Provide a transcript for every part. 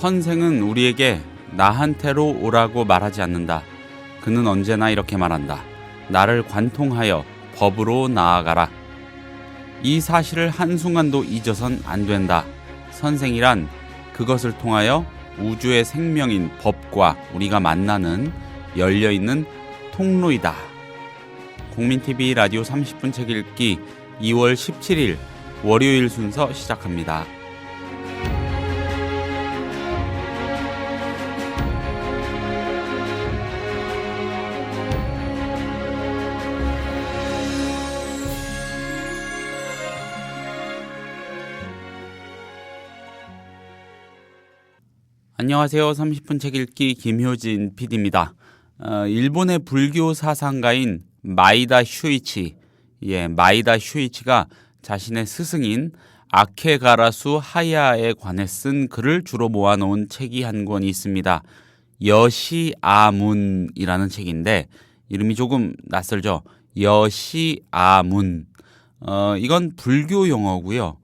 선생은 우리에게 나한테로 오라고 말하지 않는다. 그는 언제나 이렇게 말한다. 나를 관통하여 법으로 나아가라. 이 사실을 한순간도 잊어선 안 된다. 선생이란 그것을 통하여 우주의 생명인 법과 우리가 만나는 열려있는 통로이다. 국민TV 라디오 30분 책 읽기 2월 17일 월요일 순서 시작합니다. 안녕하세요. 30분 책 읽기 김효진 PD입니다. 일본의 불교 사상가인 마이다 슈이치, 마이다 슈이치가 자신의 스승인 아케가라수 하야에 관해 쓴 글을 주로 모아놓은 책이 한 권이 있습니다. 여시아문이라는 책인데 이름이 조금 낯설죠. 여시아문. 이건 불교 용어고요.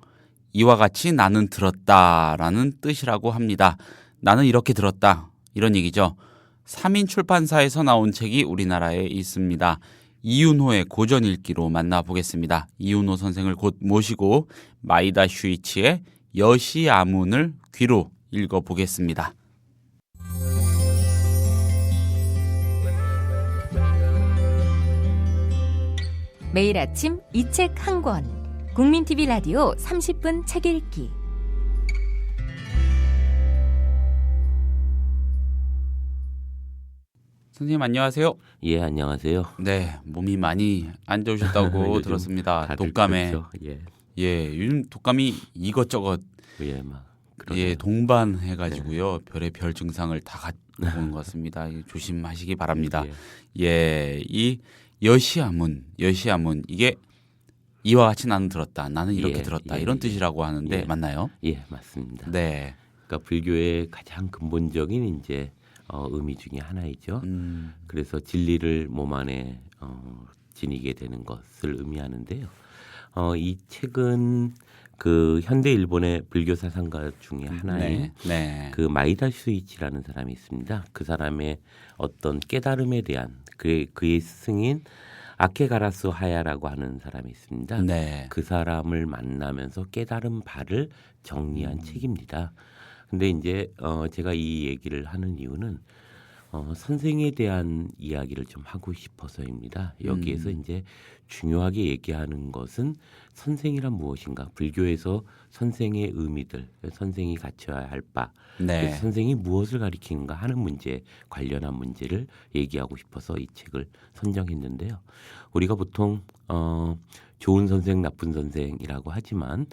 이와 같이 나는 들었다라는 뜻이라고 합니다. 나는 이렇게 들었다. 이런 얘기죠. 3인 출판사에서 나온 책이 우리나라에 있습니다. 이윤호의 고전 읽기로 만나보겠습니다. 이윤호 선생을 곧 모시고 마이다 슈이치의 여시아문을 귀로 읽어보겠습니다. 매일 아침 이 책 한 권. 국민TV 라디오 30분 책 읽기. 선생님 안녕하세요. 예, 안녕하세요. 네, 몸이 많이 안 좋으셨다고 들었습니다. 독감에. 그렇죠. 요즘 독감이 이것저것 동반해가지고요. 별의 별 증상을 다 갖고 온 것 같습니다. 조심하시기 바랍니다. 이 여시아문 이게 이와 같이 나는 들었다. 나는 이렇게 들었다. 이런 뜻이라고 하는데 맞나요? 예, 맞습니다. 네. 그러니까 불교의 가장 근본적인 이제 의미 중에 하나이죠. 그래서 진리를 몸 안에 지니게 되는 것을 의미하는데요. 이 책은 그 현대 일본의 불교 사상가 중에 하나인 그 마이다 슈이치라는 사람이 있습니다. 그 사람의 어떤 깨달음에 대한 그의 스승인 아케가라수 하야라고 하는 사람이 있습니다. 네. 그 사람을 만나면서 깨달은 바를 정리한 책입니다. 근데 이제 제가 이 얘기를 하는 이유는 선생에 대한 이야기를 좀 하고 싶어서입니다. 여기에서 이제 중요하게 얘기하는 것은 선생이란 무엇인가, 불교에서 선생의 의미들, 선생이 갖춰야 할 바, 선생이 무엇을 가리키는가 하는 문제에 관련한 문제를 얘기하고 싶어서 이 책을 선정했는데요. 우리가 보통 좋은 선생, 나쁜 선생이라고 하지만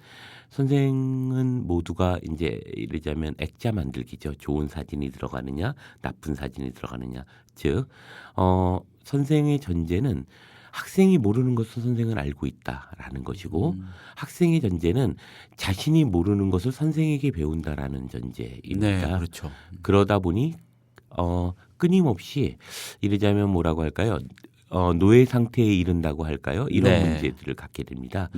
선생은 모두가 이제 이러자면 액자 만들기죠. 좋은 사진이 들어가느냐, 나쁜 사진이 들어가느냐. 즉, 선생의 전제는 학생이 모르는 것을 선생은 알고 있다라는 것이고 학생의 전제는 자신이 모르는 것을 선생에게 배운다라는 전제입니다. 네, 그렇죠. 그러다 보니 끊임없이 이러자면 뭐라고 할까요? 노예 상태에 이른다고 할까요? 이런 문제들을 갖게 됩니다.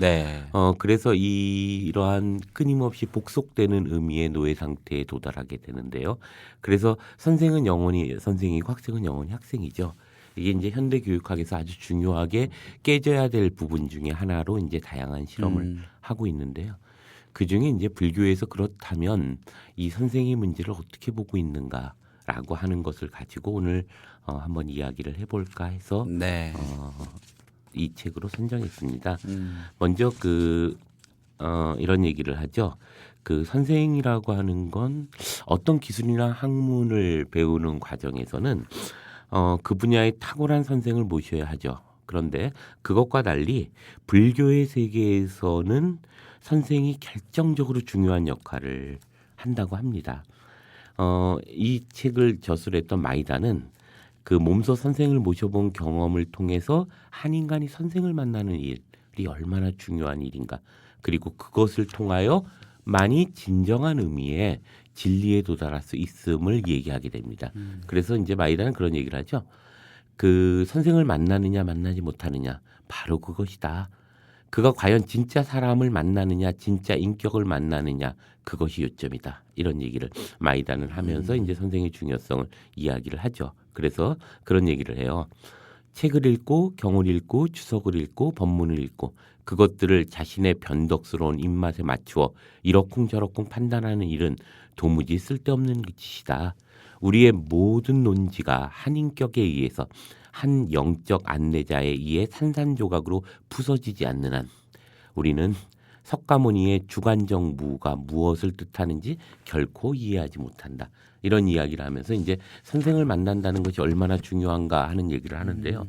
그래서 이러한 끊임없이 복속되는 의미의 노예 상태에 도달하게 되는데요. 그래서 선생은 영원히 선생이고 학생은 영원히 학생이죠. 이게 이제 현대 교육학에서 아주 중요하게 깨져야 될 부분 중에 하나로 이제 다양한 실험을 하고 있는데요. 그 중에 이제 불교에서 그렇다면 이 선생의 문제를 어떻게 보고 있는가라고 하는 것을 가지고 오늘 한번 이야기를 해볼까 해서 이 책으로 선정했습니다. 먼저 이런 얘기를 하죠. 그 선생이라고 하는 건 어떤 기술이나 학문을 배우는 과정에서는 그 분야의 탁월한 선생을 모셔야 하죠. 그런데 그것과 달리 불교의 세계에서는 선생이 결정적으로 중요한 역할을 한다고 합니다. 이 책을 저술했던 마이다는 그 몸소 선생을 모셔본 경험을 통해서 한 인간이 선생을 만나는 일이 얼마나 중요한 일인가, 그리고 그것을 통하여 만이 진정한 의미의 진리에 도달할 수 있음을 얘기하게 됩니다. 그래서 이제 마이다는 그런 얘기를 하죠. 그 선생을 만나느냐 만나지 못하느냐 바로 그것이다. 그가 과연 진짜 사람을 만나느냐, 진짜 인격을 만나느냐, 그것이 요점이다. 이런 얘기를 마이다는 하면서 이제 선생의 중요성을 이야기를 하죠. 그래서 그런 얘기를 해요. 책을 읽고 경을 읽고 주석을 읽고 법문을 읽고 그것들을 자신의 변덕스러운 입맛에 맞추어 이러쿵저러쿵 판단하는 일은 도무지 쓸데없는 짓이다. 우리의 모든 논지가 한 인격에 의해서 한 영적 안내자에 의해 산산조각으로 부서지지 않는 한 우리는 석가모니의 주관정무가 무엇을 뜻하는지 결코 이해하지 못한다. 이런 이야기를 하면서 이제 선생을 만난다는 것이 얼마나 중요한가 하는 얘기를 하는데요.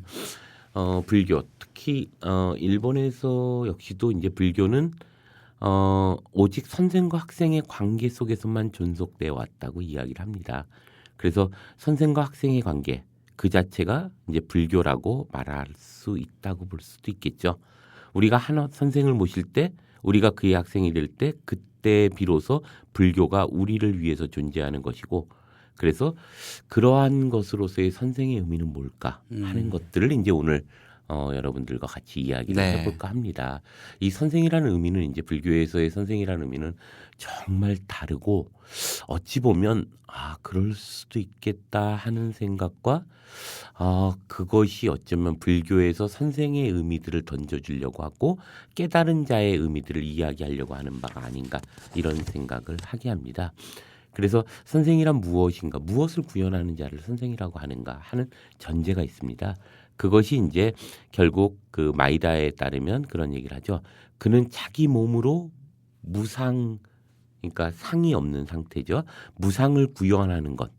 불교 특히 일본에서 역시도 이제 불교는 오직 선생과 학생의 관계 속에서만 존속되어 왔다고 이야기를 합니다. 그래서 선생과 학생의 관계 그 자체가 이제 불교라고 말할 수 있다고 볼 수도 있겠죠. 우리가 한 선생을 모실 때 우리가 그의 학생이 될 때 그때 비로소 불교가 우리를 위해서 존재하는 것이고 그래서 그러한 것으로서의 선생의 의미는 뭘까 하는 것들을 이제 오늘 여러분들과 같이 이야기를 해볼까 합니다. 이 선생이라는 의미는 이제 불교에서의 선생이라는 의미는 정말 다르고 어찌 보면 그럴 수도 있겠다 하는 생각과 그것이 어쩌면 불교에서 선생의 의미들을 던져주려고 하고 깨달은 자의 의미들을 이야기하려고 하는 바가 아닌가 이런 생각을 하게 합니다. 그래서 선생이란 무엇인가, 무엇을 구현하는 자를 선생이라고 하는가 하는 전제가 있습니다. 그것이 이제 결국 그 마이다에 따르면 그런 얘기를 하죠. 그는 자기 몸으로 무상, 그러니까 상이 없는 상태죠. 무상을 구현하는 것.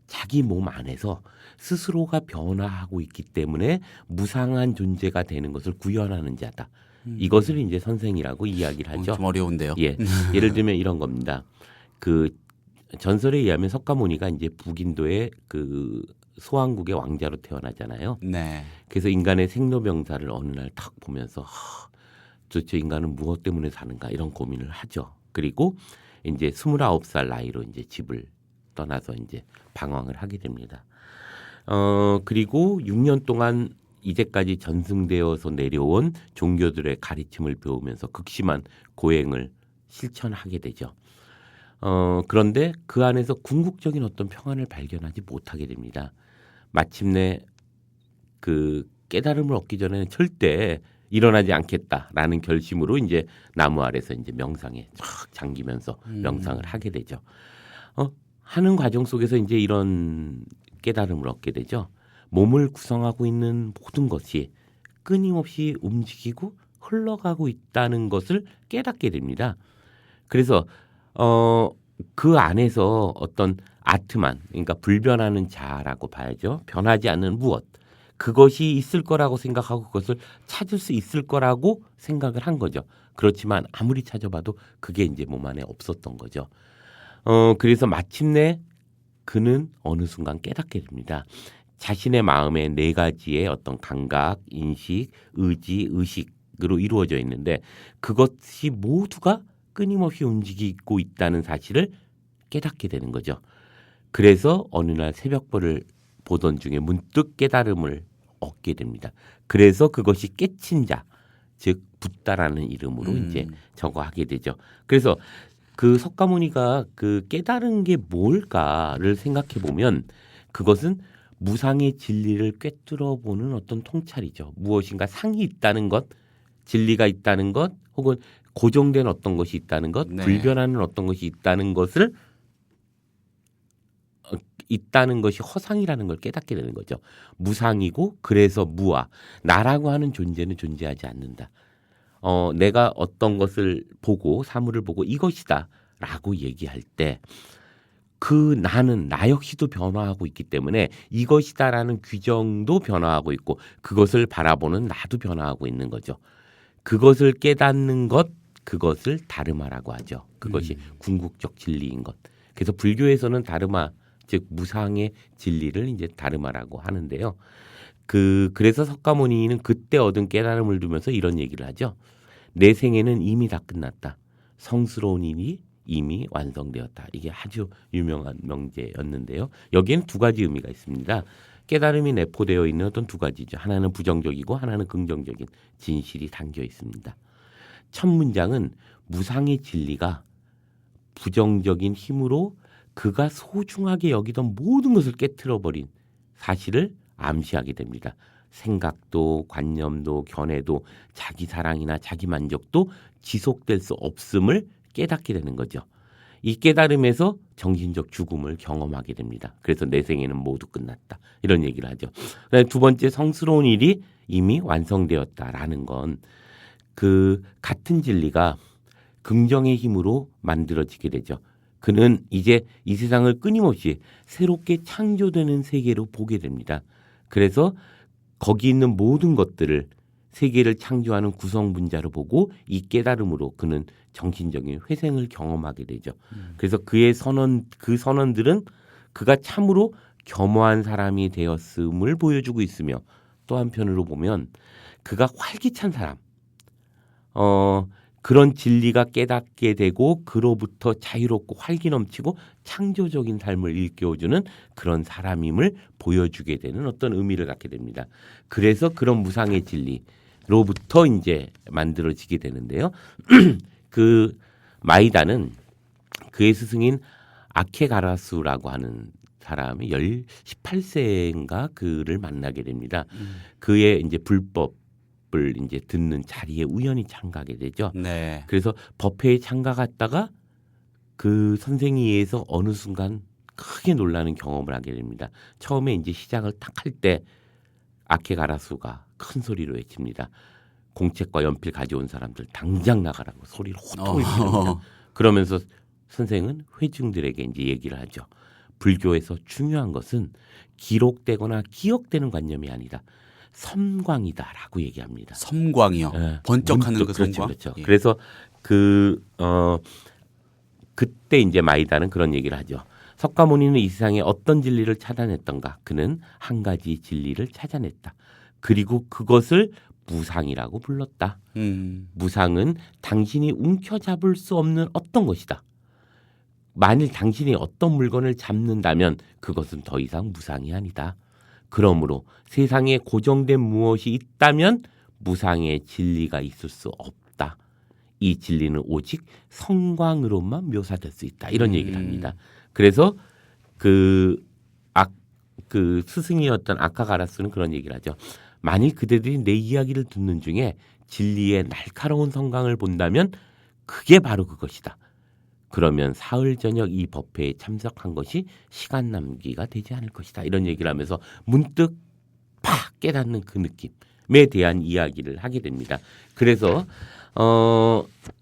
자기 몸 안에서 스스로가 변화하고 있기 때문에 무상한 존재가 되는 것을 구현하는 자다. 이것을 이제 선생이라고 이야기를 하죠. 좀 어려운데요. 예. 예를 들면 이런 겁니다. 그 전설에 의하면 석가모니가 이제 북인도의 그 소왕국의 왕자로 태어나잖아요. 네. 그래서 인간의 생로병사를 어느 날 탁 보면서 도대체 인간은 무엇 때문에 사는가 이런 고민을 하죠. 그리고 이제 29살 나이로 이제 집을 떠나서 이제 방황을 하게 됩니다. 그리고 6년 동안 이제까지 전승되어서 내려온 종교들의 가르침을 배우면서 극심한 고행을 실천하게 되죠. 그런데 그 안에서 궁극적인 어떤 평안을 발견하지 못하게 됩니다. 마침내 그 깨달음을 얻기 전에는 절대 일어나지 않겠다라는 결심으로 이제 나무 아래서 이제 명상에 쫙 잠기면서 명상을 하게 되죠. 하는 과정 속에서 이제 이런 깨달음을 얻게 되죠. 몸을 구성하고 있는 모든 것이 끊임없이 움직이고 흘러가고 있다는 것을 깨닫게 됩니다. 그래서 그 안에서 어떤 아트만, 그러니까 불변하는 자라고 봐야죠. 변하지 않는 무엇. 그것이 있을 거라고 생각하고 그것을 찾을 수 있을 거라고 생각을 한 거죠. 그렇지만 아무리 찾아봐도 그게 이제 몸 안에 없었던 거죠. 그래서 마침내 그는 어느 순간 깨닫게 됩니다. 자신의 마음에 4가지의 어떤 감각, 인식, 의지, 의식으로 이루어져 있는데 그것이 모두가 끊임없이 움직이고 있다는 사실을 깨닫게 되는 거죠. 그래서 어느 날 새벽벌을 보던 중에 문득 깨달음을 얻게 됩니다. 그래서 그것이 깨친 자, 즉 붓다라는 이름으로 이제 저거 하게 되죠. 그래서 그 석가모니가 그 깨달은 게 뭘까를 생각해 보면 그것은 무상의 진리를 꿰뚫어 보는 어떤 통찰이죠. 무엇인가 상이 있다는 것, 진리가 있다는 것, 혹은 고정된 어떤 것이 있다는 것, 불변하는 어떤 것이 있다는 것을 있다는 것이 허상이라는 걸 깨닫게 되는 거죠. 무상이고 그래서 무아, 나라고 하는 존재는 존재하지 않는다. 내가 어떤 것을 보고 사물을 보고 이것이다라고 얘기할 때 그 나는 나 역시도 변화하고 있기 때문에 이것이다라는 규정도 변화하고 있고 그것을 바라보는 나도 변화하고 있는 거죠. 그것을 깨닫는 것, 그것을 다르마라고 하죠. 그것이 궁극적 진리인 것. 그래서 불교에서는 다르마, 즉 무상의 진리를 이제 다르마라고 하는데요. 그래서 석가모니는 그때 얻은 깨달음을 두면서 이런 얘기를 하죠. 내 생애는 이미 다 끝났다. 성스러운 일이 이미 완성되었다. 이게 아주 유명한 명제였는데요. 여기에는 2가지 의미가 있습니다. 깨달음이 내포되어 있는 어떤 두 가지죠. 하나는 부정적이고 하나는 긍정적인 진실이 담겨 있습니다. 첫 문장은 무상의 진리가 부정적인 힘으로 그가 소중하게 여기던 모든 것을 깨트려버린 사실을 암시하게 됩니다. 생각도 관념도 견해도 자기 사랑이나 자기 만족도 지속될 수 없음을 깨닫게 되는 거죠. 이 깨달음에서 정신적 죽음을 경험하게 됩니다. 그래서 내 생애는 모두 끝났다. 이런 얘기를 하죠. 두 번째, 성스러운 일이 이미 완성되었다라는 건 그 같은 진리가 긍정의 힘으로 만들어지게 되죠. 그는 이제 이 세상을 끊임없이 새롭게 창조되는 세계로 보게 됩니다. 그래서 거기 있는 모든 것들을 세계를 창조하는 구성분자로 보고 이 깨달음으로 그는 정신적인 회생을 경험하게 되죠. 그래서 그의 그 선언들은 그가 참으로 겸허한 사람이 되었음을 보여주고 있으며 또 한편으로 보면 그가 활기찬 사람, 그런 진리가 깨닫게 되고 그로부터 자유롭고 활기 넘치고 창조적인 삶을 일깨워주는 그런 사람임을 보여주게 되는 어떤 의미를 갖게 됩니다. 그래서 그런 무상의 진리로부터 이제 만들어지게 되는데요. 그 마이다는 그의 스승인 아케가라수라고 하는 사람이 18세인가 그를 만나게 됩니다. 그의 이제 불법을 이제 듣는 자리에 우연히 참가하게 되죠. 네. 그래서 법회에 참가했다가 그 선생에 의해서 어느 순간 크게 놀라는 경험을 하게 됩니다. 처음에 이제 시작을 딱 할 때 아케가라수가 큰 소리로 외칩니다. 공책과 연필 가져온 사람들 당장 나가라고 소리를 호통을 지릅니다. 그러면서 선생은 회중들에게 이제 얘기를 하죠. 불교에서 중요한 것은 기록되거나 기억되는 관념이 아니다. 섬광이다라고 얘기합니다. 섬광이요. 네. 번쩍하는 그 그렇죠, 섬광. 그렇죠. 예. 그래서 그때 이제 마이다는 그런 얘기를 하죠. 석가모니는 이 세상에 어떤 진리를 찾아냈던가? 그는 한 가지 진리를 찾아냈다. 그리고 그것을 무상이라고 불렀다. 무상은 당신이 움켜잡을 수 없는 어떤 것이다. 만일 당신이 어떤 물건을 잡는다면 그것은 더 이상 무상이 아니다. 그러므로 세상에 고정된 무엇이 있다면 무상의 진리가 있을 수 없다. 이 진리는 오직 성광으로만 묘사될 수 있다. 이런 얘기를 합니다. 그래서 그 스승이었던 아카가라스는 그런 얘기를 하죠. 만일 그대들이 내 이야기를 듣는 중에 진리의 날카로운 성광을 본다면 그게 바로 그것이다. 그러면 사흘 저녁 이 법회에 참석한 것이 시간 낭비가 되지 않을 것이다. 이런 얘기를 하면서 문득 팍 깨닫는 그 느낌에 대한 이야기를 하게 됩니다. 그래서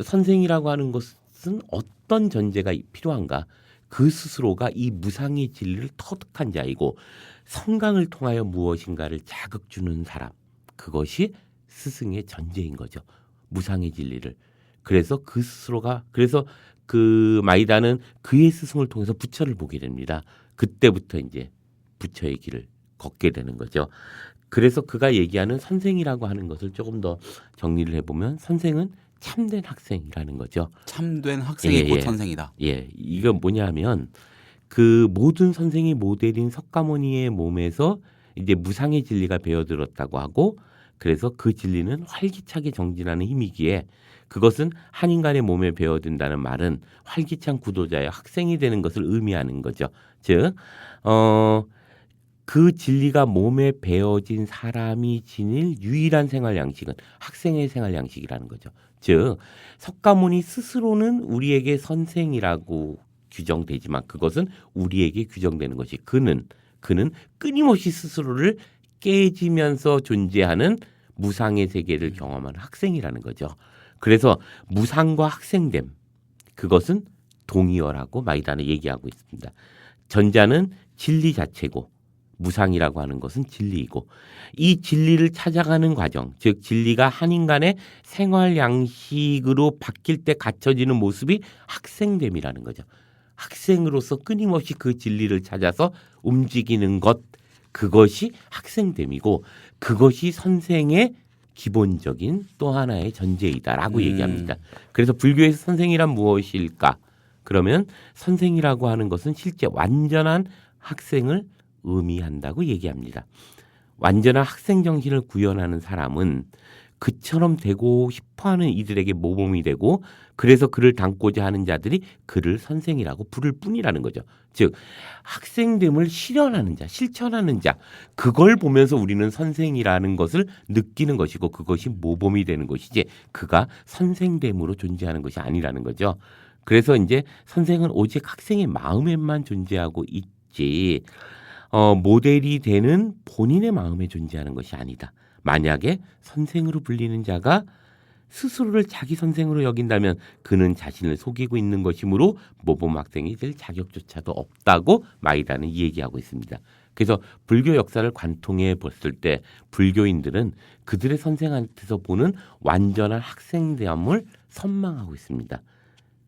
선생이라고 하는 것은 어떤 전제가 필요한가? 그 스스로가 이 무상의 진리를 터득한 자이고 성강을 통하여 무엇인가를 자극 주는 사람. 그것이 스승의 전제인 거죠. 무상의 진리를. 그래서 그 스스로가 그 마이다는 그의 스승을 통해서 부처를 보게 됩니다. 그때부터 이제 부처의 길을 걷게 되는 거죠. 그래서 그가 얘기하는 선생이라고 하는 것을 조금 더 정리를 해보면 선생은 참된 학생이라는 거죠. 참된 학생이 곧 선생이다. 예, 이건 뭐냐면 그 모든 선생이 모델인 석가모니의 몸에서 이제 무상의 진리가 배어들었다고 하고 그래서 그 진리는 활기차게 정진하는 힘이기에 그것은 한 인간의 몸에 배어든다는 말은 활기찬 구도자의 학생이 되는 것을 의미하는 거죠. 즉, 그 진리가 몸에 배어진 사람이 지닐 유일한 생활 양식은 학생의 생활 양식이라는 거죠. 즉, 석가모니 스스로는 우리에게 선생이라고 규정되지만 그것은 우리에게 규정되는 것이 그는 끊임없이 스스로를 깨지면서 존재하는 무상의 세계를 경험하는 학생이라는 거죠. 그래서 무상과 학생됨 그것은 동의어라고 마이다는 얘기하고 있습니다. 전자는 진리 자체고 무상이라고 하는 것은 진리이고 이 진리를 찾아가는 과정 즉 진리가 한 인간의 생활 양식으로 바뀔 때 갖춰지는 모습이 학생됨이라는 거죠. 학생으로서 끊임없이 그 진리를 찾아서 움직이는 것 그것이 학생됨이고 그것이 선생의 기본적인 또 하나의 전제이다라고 얘기합니다. 그래서 불교에서 선생이란 무엇일까? 그러면 선생이라고 하는 것은 실제 완전한 학생을 의미한다고 얘기합니다. 완전한 학생 정신을 구현하는 사람은 그처럼 되고 싶어하는 이들에게 모범이 되고 그래서 그를 닮고자 하는 자들이 그를 선생이라고 부를 뿐이라는 거죠. 즉 학생됨을 실현하는 자, 실천하는 자, 그걸 보면서 우리는 선생이라는 것을 느끼는 것이고 그것이 모범이 되는 것이지 그가 선생됨으로 존재하는 것이 아니라는 거죠. 그래서 이제 선생은 오직 학생의 마음에만 존재하고 있지 모델이 되는 본인의 마음에 존재하는 것이 아니다. 만약에 선생으로 불리는 자가 스스로를 자기 선생으로 여긴다면 그는 자신을 속이고 있는 것이므로 모범 학생이 될 자격조차도 없다고 마이다는 얘기하고 있습니다. 그래서 불교 역사를 관통해 봤을 때 불교인들은 그들의 선생한테서 보는 완전한 학생됨을 선망하고 있습니다.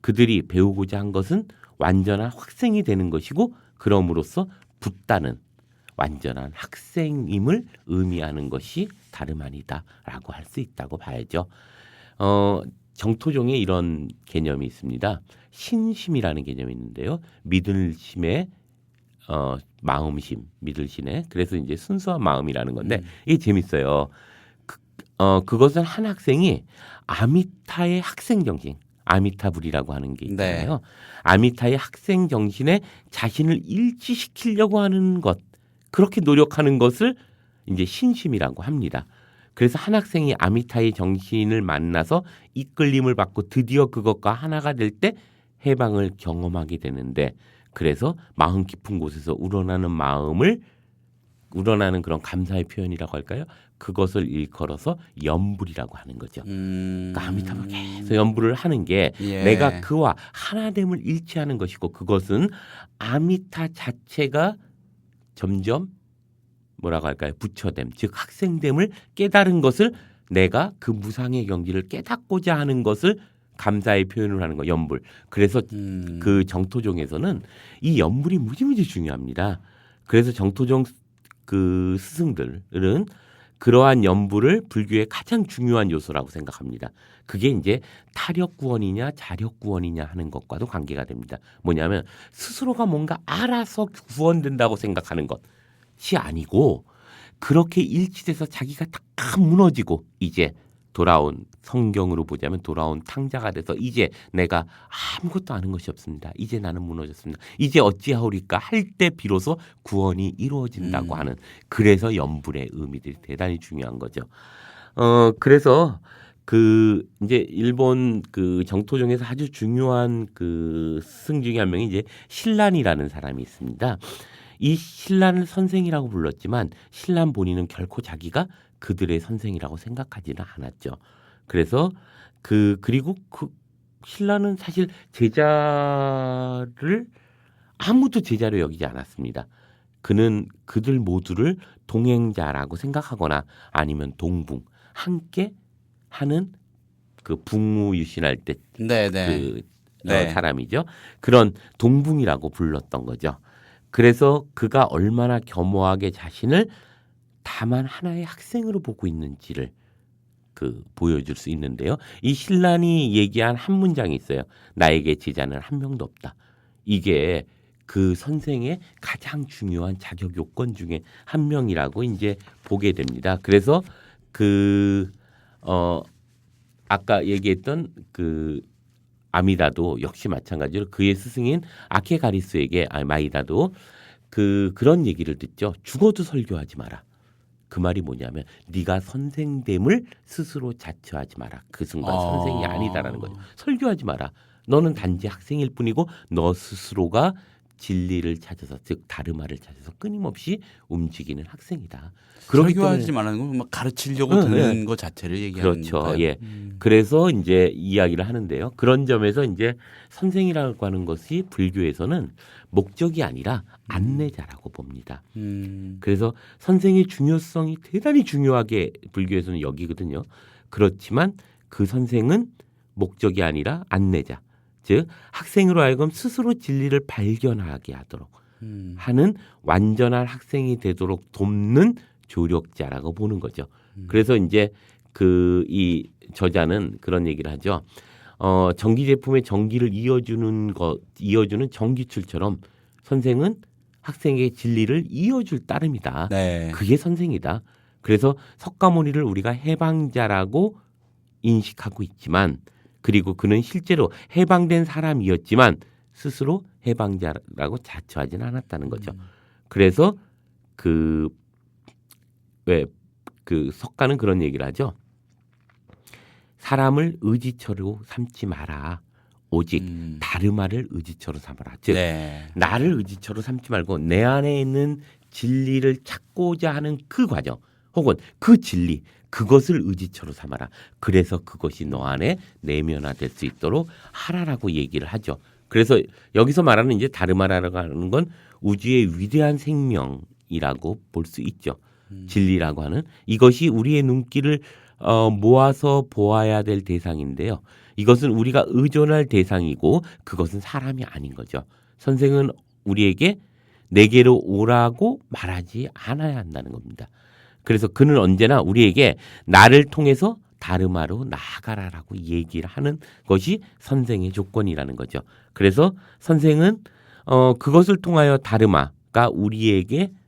그들이 배우고자 한 것은 완전한 학생이 되는 것이고 그럼으로써 붓다는 완전한 학생임을 의미하는 것이 다름 아니다라고 할 수 있다고 봐야죠. 정토종에 이런 개념이 있습니다. 신심이라는 개념이 있는데요. 믿을심의 마음심, 믿을심의 그래서 이제 순수한 마음이라는 건데 이게 재밌어요. 그것은 한 학생이 아미타의 학생 정신, 아미타불이라고 하는 게 있잖아요. 네. 아미타의 학생 정신에 자신을 일치시키려고 하는 것, 그렇게 노력하는 것을 이제 신심이라고 합니다. 그래서 한 학생이 아미타의 정신을 만나서 이끌림을 받고 드디어 그것과 하나가 될 때 해방을 경험하게 되는데 그래서 마음 깊은 곳에서 우러나는 그런 감사의 표현이라고 할까요? 그것을 일컬어서 연불이라고 하는 거죠. 그러니까 아미타불 계속 연불을 하는 게 내가 그와 하나됨을 일치하는 것이고 그것은 아미타 자체가 점점 뭐라고 할까요? 부처됨, 즉 학생됨을 깨달은 것을 내가 그 무상의 경지를 깨닫고자 하는 것을 감사의 표현을 하는 거, 연불. 그래서 그 정토종에서는 이 연불이 무지무지 중요합니다. 그래서 정토종 그 스승들은 그러한 연불을 불교의 가장 중요한 요소라고 생각합니다. 그게 이제 타력 구원이냐 자력 구원이냐 하는 것과도 관계가 됩니다. 뭐냐면 스스로가 뭔가 알아서 구원된다고 생각하는 것이 아니고 그렇게 일치돼서 자기가 다 무너지고 이제 돌아온 성경으로 보자면 돌아온 탕자가 돼서 이제 내가 아무것도 아는 것이 없습니다. 이제 나는 무너졌습니다. 이제 어찌하오리까 할 때 비로소 구원이 이루어진다고 하는 그래서 연불의 의미들이 대단히 중요한 거죠. 그래서 그 이제 일본 그 정토종에서 아주 중요한 그 스승 중에 한 명이 이제 신란이라는 사람이 있습니다. 이 신란을 선생이라고 불렀지만 신란 본인은 결코 자기가 그들의 선생이라고 생각하지는 않았죠. 그래서 그리고 그 신라는 사실 제자를 아무도 제자로 여기지 않았습니다. 그는 그들 모두를 동행자라고 생각하거나 아니면 동붕 함께 하는 그 붕무유신할 때 사람이죠. 그런 동붕이라고 불렀던 거죠. 그래서 그가 얼마나 겸허하게 자신을 다만 하나의 학생으로 보고 있는지를 보여줄 수 있는데요. 이 신란이 얘기한 한 문장이 있어요. 나에게 제자는 한 명도 없다. 이게 그 선생의 가장 중요한 자격 요건 중에 한 명이라고 이제 보게 됩니다. 그래서 아까 얘기했던 아미다도 역시 마찬가지로 그의 스승인 아케가리스에게 마이다도 그런 얘기를 듣죠. 죽어도 설교하지 마라. 그 말이 뭐냐면 네가 선생됨을 스스로 자처하지 마라. 그 순간 선생이 아니다라는 거죠. 설교하지 마라. 너는 단지 학생일 뿐이고 너 스스로가 진리를 찾아서 즉 다르마를 찾아서 끊임없이 움직이는 학생이다. 설교하지 말라는 건 가르치려고 듣는 것 자체를 얘기하는 그렇죠. 거예요. 예. 그래서 이제 이야기를 하는데요. 그런 점에서 이제 선생이라고 하는 것이 불교에서는 목적이 아니라 안내자라고 봅니다. 그래서 선생의 중요성이 대단히 중요하게 불교에서는 여기거든요. 그렇지만 그 선생은 목적이 아니라 안내자. 즉 학생으로 하여금 스스로 진리를 발견하게 하도록 하는 완전한 학생이 되도록 돕는 조력자라고 보는 거죠. 그래서 이제 이 저자는 그런 얘기를 하죠. 전기 제품의 전기를 이어주는 전기줄처럼 선생은 학생에게 진리를 이어줄 따름이다. 네. 그게 선생이다. 그래서 석가모니를 우리가 해방자라고 인식하고 있지만 그리고 그는 실제로 해방된 사람이었지만 스스로 해방자라고 자처하지는 않았다는 거죠. 그래서 그 석가는 그런 얘기를 하죠. 사람을 의지처로 삼지 마라. 오직 다르마를 의지처로 삼아라. 즉 나를 의지처로 삼지 말고 내 안에 있는 진리를 찾고자 하는 그 과정 혹은 그 진리 그것을 의지처로 삼아라. 그래서 그것이 너 안에 내면화될 수 있도록 하라라고 얘기를 하죠. 그래서 여기서 말하는 이제 다르마라고 하는 건 우주의 위대한 생명이라고 볼 수 있죠. 진리라고 하는 이것이 우리의 눈길을 모아서 보아야 될 대상인데요. 이것은 우리가 의존할 대상이고 그것은 사람이 아닌 거죠. 선생은 우리에게 내게로 오라고 말하지 않아야 한다는 겁니다. 그래서 그는 언제나 우리에게 나를 통해서 다르마로 나아가라라고 얘기를 하는 것이 선생의 조건이라는 거죠. 그래서 선생은 그것을 통하여 다르마가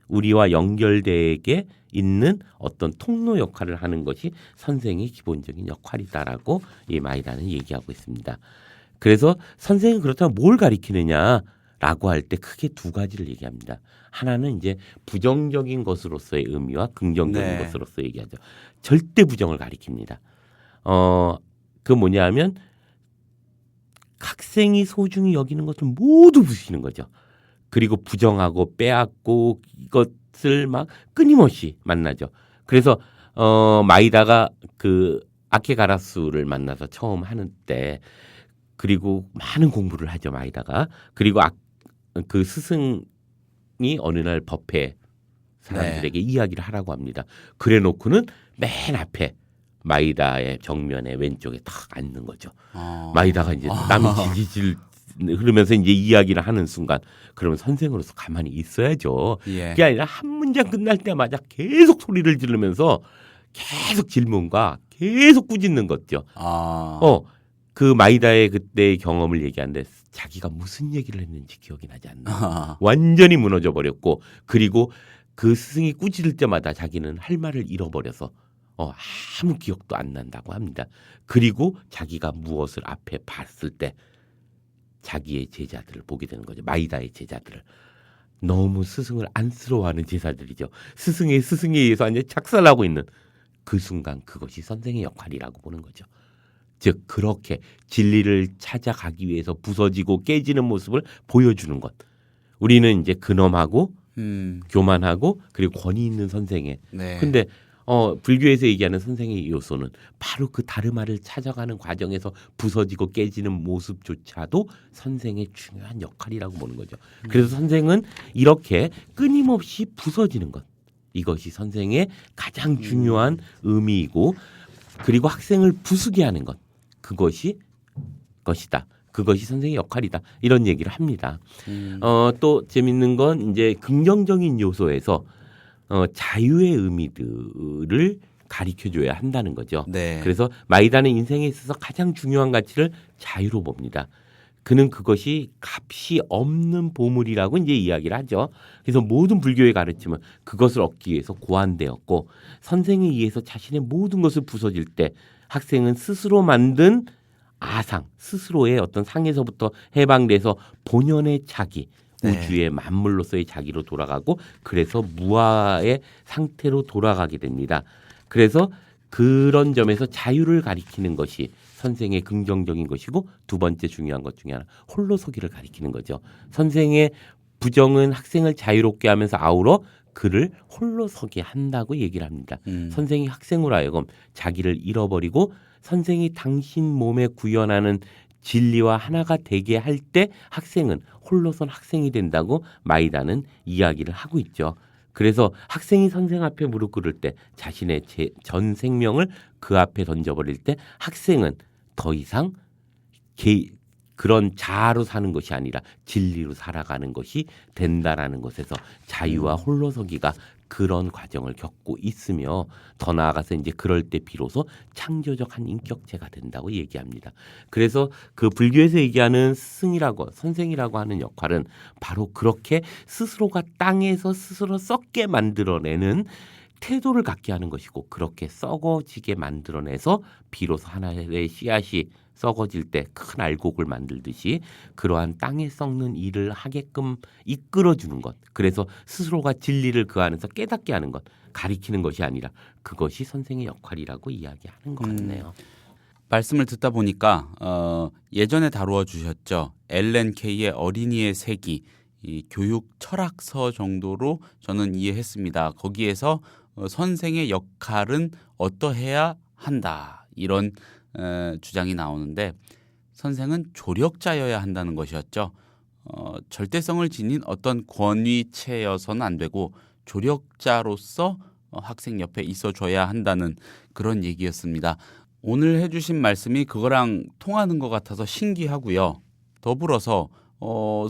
우리와 연결되게 있는 어떤 통로 역할을 하는 것이 선생의 기본적인 역할이다라고 이 마이다는 얘기하고 있습니다. 그래서 선생은 그렇다면 뭘 가리키느냐라고 할 때 크게 두 가지를 얘기합니다. 하나는 이제 부정적인 것으로서의 의미와 긍정적인 것으로서 얘기하죠. 절대 부정을 가리킵니다. 그 뭐냐면 학생이 소중히 여기는 것을 모두 부수시는 거죠. 그리고 부정하고 빼앗고 이것을 막 끊임없이 만나죠. 그래서 마이다가 그 아케가라수를 만나서 처음 하는 때 그리고 많은 공부를 하죠. 마이다가. 그리고 그 스승이 어느 날 법회 사람들에게 이야기를 하라고 합니다. 그래 놓고는 맨 앞에 마이다의 정면에 왼쪽에 탁 앉는 거죠. 마이다가 이제 땀이 질질 흐르면서 이제 이야기를 하는 순간 그러면 선생으로서 가만히 있어야죠. 그게 아니라 한 문장 끝날 때마다 계속 소리를 지르면서 계속 질문과 계속 꾸짖는 거죠. 그 마이다의 그때의 경험을 얘기하는데 자기가 무슨 얘기를 했는지 기억이 나지 않나. 완전히 무너져 버렸고 그리고 그 스승이 꾸짖을 때마다 자기는 할 말을 잃어버려서 아무 기억도 안 난다고 합니다. 그리고 자기가 무엇을 앞에 봤을 때 자기의 제자들을 보게 되는 거죠. 마이다의 제자들을. 너무 스승을 안쓰러워하는 제자들이죠. 스승에 의해서 완전히 착살하고 있는 그 순간 그것이 선생의 역할이라고 보는 거죠. 즉 그렇게 진리를 찾아가기 위해서 부서지고 깨지는 모습을 보여주는 것. 우리는 이제 근엄하고 교만하고 그리고 권위 있는 선생의. 근데 불교에서 얘기하는 선생의 요소는 바로 그 다르마를 찾아가는 과정에서 부서지고 깨지는 모습조차도 선생의 중요한 역할이라고 보는 거죠. 그래서 선생은 이렇게 끊임없이 부서지는 것. 이것이 선생의 가장 중요한 의미이고 그리고 학생을 부수게 하는 것. 것이다. 그것이 선생의 역할이다. 이런 얘기를 합니다. 또 재밌는 건 이제 긍정적인 요소에서 자유의 의미들을 가르쳐줘야 한다는 거죠. 그래서 마이다는 인생에 있어서 가장 중요한 가치를 자유로 봅니다. 그는 그것이 값이 없는 보물이라고 이제 이야기를 하죠. 그래서 모든 불교의 가르침은 그것을 얻기 위해서 고안되었고 선생에 의해서 자신의 모든 것을 부서질 때 학생은 스스로 만든 아상, 스스로의 어떤 상에서부터 해방돼서 본연의 자기, 우주의 만물로서의 자기로 돌아가고 그래서 무아의 상태로 돌아가게 됩니다. 그래서 그런 점에서 자유를 가리키는 것이 선생의 긍정적인 것이고 두 번째 중요한 것 중에 하나 홀로서기를 가리키는 거죠. 선생의 부정은 학생을 자유롭게 하면서 아우러 그를 홀로 서게 한다고 얘기를 합니다. 선생이 학생으로 하여금 자기를 잃어버리고 선생이 당신 몸에 구현하는 진리와 하나가 되게 할 때 학생은 홀로선 학생이 된다고 마이다는 이야기를 하고 있죠. 그래서 학생이 선생 앞에 무릎 꿇을 때 자신의 전 생명을 그 앞에 던져버릴 때 학생은 더 이상 그런 자아로 사는 것이 아니라 진리로 살아가는 것이 된다라는 것에서 자유와 홀로서기가 그런 과정을 겪고 있으며 더 나아가서 이제 그럴 때 비로소 창조적 한 인격체가 된다고 얘기합니다. 그래서 그 불교에서 얘기하는 스승이라고 선생이라고 하는 역할은 바로 그렇게 스스로가 땅에서 스스로 썩게 만들어내는 태도를 갖게 하는 것이고 그렇게 썩어지게 만들어내서 비로소 하나의 씨앗이 썩어질 때 큰 알곡을 만들듯이 그러한 땅에 썩는 일을 하게끔 이끌어주는 것. 그래서 스스로가 진리를 그 안에서 깨닫게 하는 것. 가리키는 것이 아니라 그것이 선생의 역할이라고 이야기하는 것 같네요. 말씀을 듣다 보니까 예전에 다루어 주셨죠. 엘렌 케이의 어린이의 세기, 이 교육 철학서 정도로 저는 이해했습니다. 거기에서 선생의 역할은 어떠해야 한다. 이런 주장이 나오는데 선생은 조력자여야 한다는 것이었죠. 절대성을 지닌 어떤 권위체여서는 안 되고 조력자로서 학생 옆에 있어줘야 한다는 그런 얘기였습니다. 오늘 해주신 말씀이 그거랑 통하는 것 같아서 신기하고요. 더불어서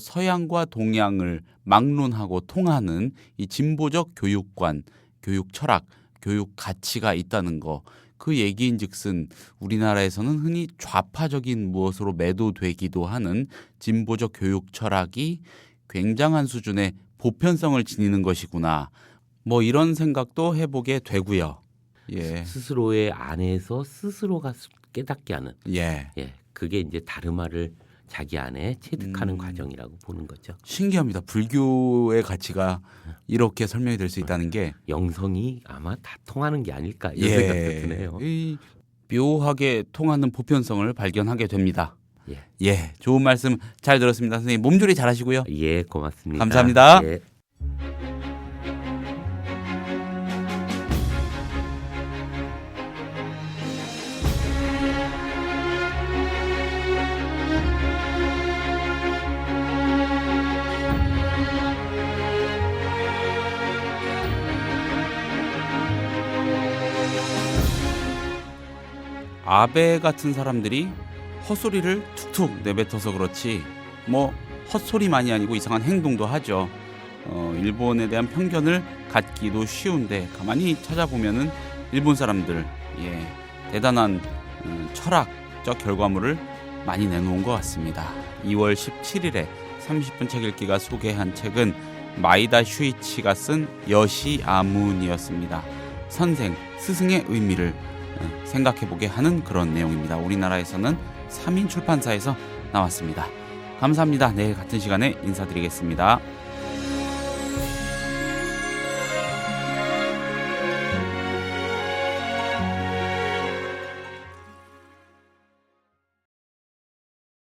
서양과 동양을 막론하고 통하는 이 진보적 교육관, 교육 철학, 교육 가치가 있다는 거. 그 얘기인즉슨 우리나라에서는 흔히 좌파적인 무엇으로 매도되기도 하는 진보적 교육 철학이 굉장한 수준의 보편성을 지니는 것이구나. 뭐 이런 생각도 해보게 되고요. 예. 스스로의 안에서 스스로가 깨닫게 하는. 예. 그게 이제 다르마를 자기 안에 체득하는 과정이라고 보는 거죠. 신기합니다. 불교의 가치가 이렇게 설명이 될 수 있다는 게 영성이 아마 다 통하는 게 아닐까 이런 생각도 드네요. 묘하게 통하는 보편성을 발견하게 됩니다. 예, 좋은 말씀 잘 들었습니다. 선생님 몸조리 잘하시고요. 예, 고맙습니다. 감사합니다. 예. 아베 같은 사람들이 헛소리를 툭툭 내뱉어서 그렇지 뭐 헛소리만이 아니고 이상한 행동도 하죠. 일본에 대한 편견을 갖기도 쉬운데 가만히 찾아보면은 일본 사람들 대단한 철학적 결과물을 많이 내놓은 것 같습니다. 2월 17일에 30분 책 읽기가 소개한 책은 마이다 슈이치가 쓴 여시아문이었습니다. 선생, 스승의 의미를 생각해보게 하는 그런 내용입니다. 우리나라에서는 3인 출판사에서 나왔습니다. 감사합니다. 내일 같은 시간에 인사드리겠습니다.